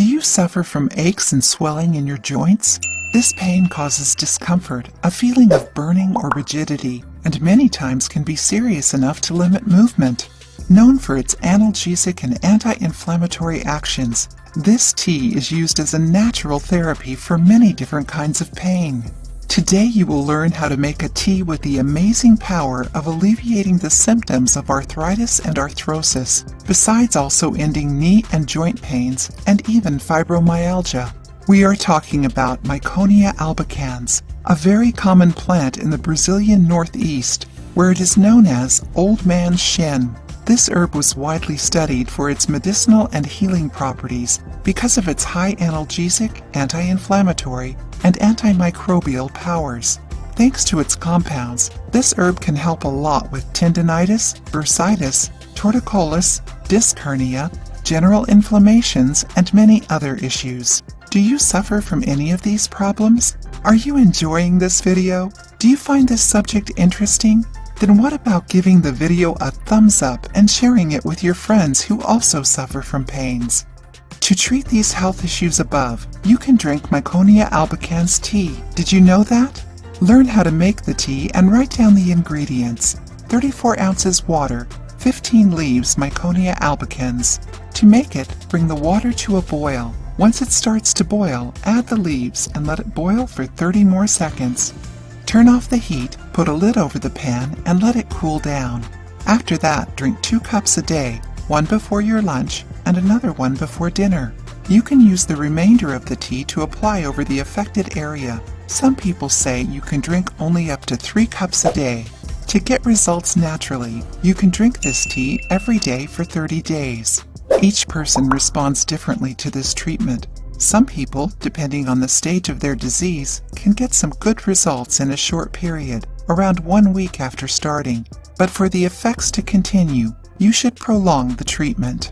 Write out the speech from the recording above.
Do you suffer from aches and swelling in your joints? This pain causes discomfort, a feeling of burning or rigidity, and many times can be serious enough to limit movement. Known for its analgesic and anti-inflammatory actions, this tea is used as a natural therapy for many different kinds of pain. Today you will learn how to make a tea with the amazing power of alleviating the symptoms of arthritis and arthrosis, besides also ending knee and joint pains and even fibromyalgia. We are talking about Miconia albicans, a very common plant in the Brazilian northeast, where it is known as old man's shin. This herb was widely studied for its medicinal and healing properties because of its high analgesic, anti-inflammatory, and antimicrobial powers. Thanks to its compounds, this herb can help a lot with tendinitis, bursitis, torticollis, disc hernia, general inflammations, and many other issues. Do you suffer from any of these problems? Are you enjoying this video? Do you find this subject interesting? Then what about giving the video a thumbs up and sharing it with your friends who also suffer from pains? To treat these health issues above, you can drink Miconia albicans tea. Did you know that? Learn how to make the tea and write down the ingredients. 34 ounces water, 15 leaves Miconia albicans. To make it, bring the water to a boil. Once it starts to boil, add the leaves and let it boil for 30 more seconds. Turn off the heat, put a lid over the pan, and let it cool down. After that, drink 2 cups a day, one before your lunch and another one before dinner. You can use the remainder of the tea to apply over the affected area. Some people say you can drink only up to 3 cups a day. To get results naturally, you can drink this tea every day for 30 days. Each person responds differently to this treatment. Some people, depending on the stage of their disease, can get some good results in a short period, around 1 week after starting. But for the effects to continue, you should prolong the treatment.